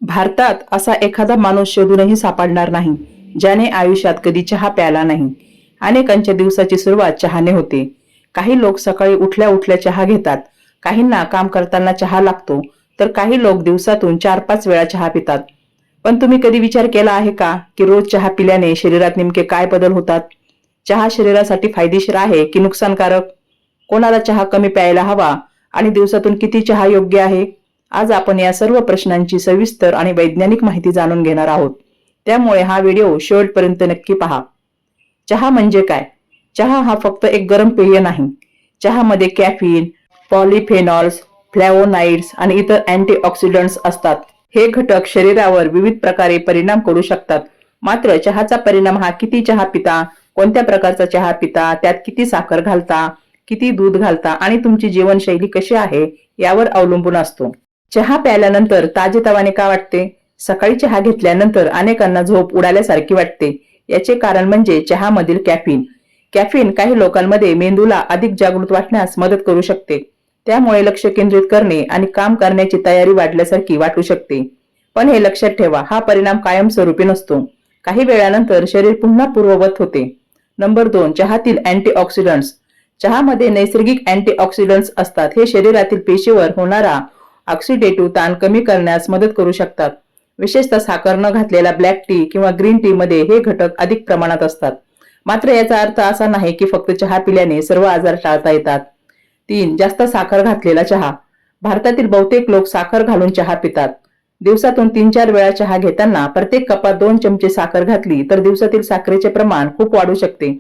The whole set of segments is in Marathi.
भारतात असा एखादा माणूस शोधूनही सापडणार नाही ज्याने आयुष्यात कधी चहा प्याला नाही। अनेकांच्या दिवसाची सुरुवात चहाने होते। काही लोक सकाळी उठल्या उठल्या चहा घेतात, काहींना काम करताना चहा लागतो, तर काही लोक दिवसातून 4-5 वेळा चहा पितात। पण तुम्ही कधी विचार केला आहे का की रोज चहा पिल्याने शरीरात नेमके काय बदल होतात? चहा शरीरासाठी फायदेशीर आहे की नुकसानकारक? कोणाला चहा कमी प्यायला हवा आणि दिवसातून किती चहा योग्य आहे? आज आपण या सर्व प्रश्नांची सविस्तर आणि वैज्ञानिक माहिती जाणून घेणार आहोत। त्यामुळे हा व्हिडिओ शेवटपर्यंत नक्की पहा। चहा म्हणजे काय? चहा हा फक्त एक गरम पेय नाही। चहामध्ये कॅफीन, पॉलिफेनॉल्स, फ्लॅवोनाइड्स आणि इतर अँटीऑक्सिडंट्स असतात। हे घटक शरीरावर विविध प्रकारे परिणाम करू शकतात। मात्र चहाचा परिणाम हा किती चहा पिता, कोणत्या प्रकारचा चहा पिता, त्यात किती साखर घालता, किती दूध घालता आणि तुमची जीवनशैली कशी आहे यावर अवलंबून असतो। चहा प्यायल्यानंतर ताजेतवाने का वाटते? सकाळी चहा घेतल्यानंतर अनेकांना झोप उडाल्यासारखी वाटते। याचे कारण म्हणजे चहामधील कॅफीन। कॅफीन काही लोकांमध्ये मेंदूला अधिक जागृत वाटण्यास मदत करू शकते। त्यामुळे लक्ष केंद्रित करणे आणि काम करण्याची तयारी वाढल्यासारखी वाटू शकते। पण हे लक्षात ठेवा, हा परिणाम कायमस्वरूपी नसतो। काही वेळानंतर शरीर पुन्हा पूर्ववत होते। नंबर 2, चहातील अँटीऑक्सिडंट्स। चहामध्ये नैसर्गिक अँटीऑक्सिडंट्स असतात। हे शरीरातील पेशीवर होणारा ऑक्सिडेटिव्ह ताण कमी करण्यास मदत करू शकतात। विशेषतः साखर न घातलेला ब्लॅक टी किंवा ग्रीन टी मध्ये हे घटक अधिक प्रमाणात असतात। मात्र याचा अर्थ असा नाही की फक्त चहा पिल्याने सर्व आजार टाळता येतात। 3, जास्त साखर घातलेला चहा। भारतातील बहुतेक लोक साखर घालून चहा पितात। दिवसातून 3-4 वेळा चहा घेताना प्रत्येक कपात 2 चमचे साखर घातली तर दिवसातील साखरेचे प्रमाण खूप वाढू शकते।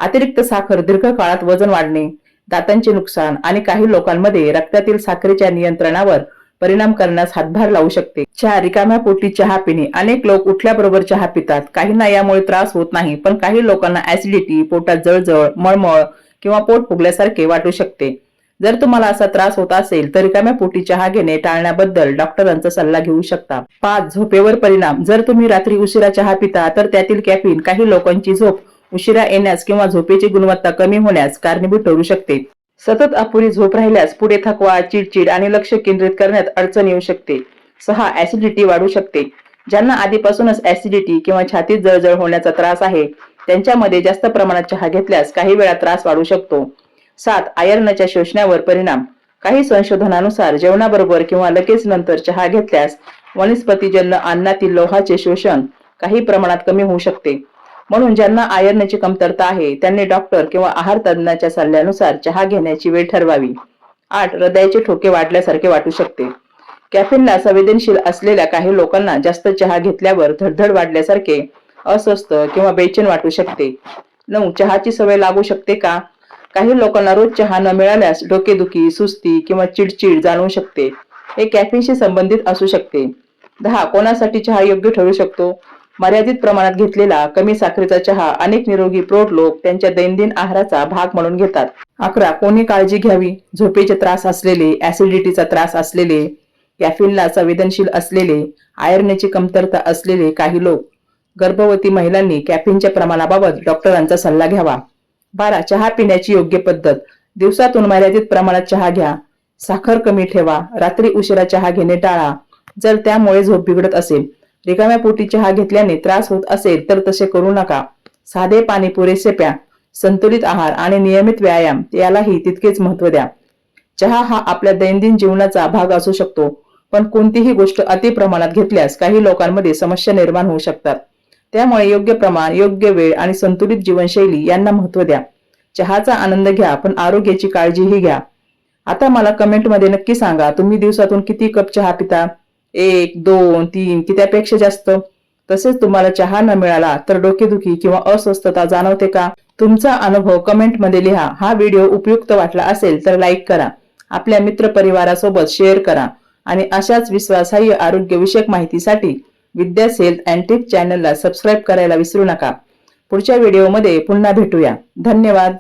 अतिरिक्त साखर दीर्घकाळात वजन वाढणे, दातांचे नुकसान आणि काही लोकांमध्ये रक्तातील साखरेच्या नियंत्रणावर परिणाम करण्यास हातभार लावू शकते। 4, रिकाम्या पोटी चहा पिणे। अनेक लोक उठल्याबरोबर चहा पितात। काहींना यामुळे त्रास होत नाही, पण काही लोकांना ऍसिडिटी, पोटात जळजळ, मळमळ किंवा पोट फुगल्यासारखे वाटू शकते। जर तुम्हाला असा त्रास होत असेल तर रिकाम्या पोटी चहा घेणे टाळण्याबद्दल डॉक्टरांचा सल्ला घेऊ शकता। 5, झोपेवर परिणाम। जर तुम्ही रात्री उशिरा चहा पिता तर त्यातील कॅफीन काही लोकांची झोप उशिरा येण्यास किंवा झोपेची गुणवत्ता कमी होण्यास कारणीभूत ठरू शकते। सतत अपुरी झोप राहिल्यास पुढे थकवा, चिडचिड आणि लक्ष केंद्रित करण्यात अडचण येऊ शकते। 6, ऍसिडिटी वाढू शकते। ज्यांना आधीपासूनच ऍसिडिटी किंवा छातीत जळजळ होण्याचा त्रास आहे त्यांच्यामध्ये जास्त प्रमाणात चहा घेतल्यास काही वेळा त्रास वाढू शकतो। 7, आयर्नच्या शोषण्यावर परिणाम। काही संशोधनानुसार जेवणाबरोबर किंवा लगेच नंतर चहा घेतल्यास वनस्पतीजन्य अन्नातील लोहाचे शोषण काही प्रमाणात कमी होऊ शकते। म्हणून ज्यांना आयर्नची कमतरता आहे त्यांनी डॉक्टर किंवा आहार तज्ञाच्या सल्ल्यानुसार चहा घेण्याची वेळ ठरवावी। 8, हृदयाचे ठोके वाढल्यासारखे वाटू शकते। कॅफीनला संवेदनशील असलेल्या काही लोकांना जास्त चहा घेतल्यावर धडधड वाढल्यासारखे, अस्वस्थ किंवा बेचैन वाटू शकते। 9, चहाची सवय लागू शकते का? काही लोकांना रोज चहा न मिळाल्यास डोकेदुखी, सुस्ती किंवा चिडचिड जाणवू शकते। हे कॅफीनशी संबंधित असू शकते। 10, कोणासाठी चहा योग्य ठरू शकतो? मर्यादित प्रमाणात घेतलेला कमी साखरेचा चहा अनेक निरोगी प्रौढ लोक त्यांच्या दैनंदिन आहाराचा भाग म्हणून घेतात। 11, कोणी काळजी घ्यावी? झोपेचे त्रास असलेले, ऍसिडिटीचा त्रास असलेले, कॅफीनला संवेदनशील असलेले, आयर्नची कमतरता असलेले काही लोक। गर्भवती महिलांनी कॅफीनच्या प्रमाणाबाबत डॉक्टरांचा सल्ला घ्यावा। 12, चहा पिण्याची योग्य पद्धत। दिवसातून मर्यादित प्रमाणात चहा घ्या। साखर कमी ठेवा। रात्री उशिरा चहा घेणे टाळा जर त्यामुळे झोप बिघडत असेल। रिकाम्या पोटी चहा घेतल्याने त्रास होत असेल तर तसे करू नका। साधे पाणी पुरेसे प्या। संतुलित आहार आणि नियमित व्यायाम यालाही तितकेच महत्त्व द्या। चहा हा आपल्या दैनंदिन जीवनाचा भाग असू शकतो, पण कोणतीही गोष्ट अति प्रमाणात घेतल्यास काही लोकांमध्ये समस्या निर्माण होऊ शकतात। त्यामुळे योग्य प्रमाण, योग्य वेळ आणि संतुलित जीवनशैली यांना महत्त्व द्या। चहाचा आनंद घ्या, पण आरोग्याची काळजीही घ्या। आता मला कमेंटमध्ये नक्की सांगा, तुम्ही दिवसातून किती कप चहा पिता? 1, 2, 3 की त्यापेक्षा जास्त? तसेच तुम्हाला चहा न मिळाला तर डोकेदुखी किंवा अस्वस्थता जाणवते का? तुमचा अनुभव कमेंटमध्ये लिहा। हा व्हिडिओ उपयुक्त वाटला असेल तर लाईक करा, आपल्या मित्रपरिवारासोबत शेअर करा आणि अशाच विश्वासार्ह आरोग्यविषयक माहितीसाठी विद्यास हेल्थ अँड टिप्स चॅनलला सबस्क्राईब करायला विसरू नका। पुढच्या व्हिडिओमध्ये पुन्हा भेटूया। धन्यवाद।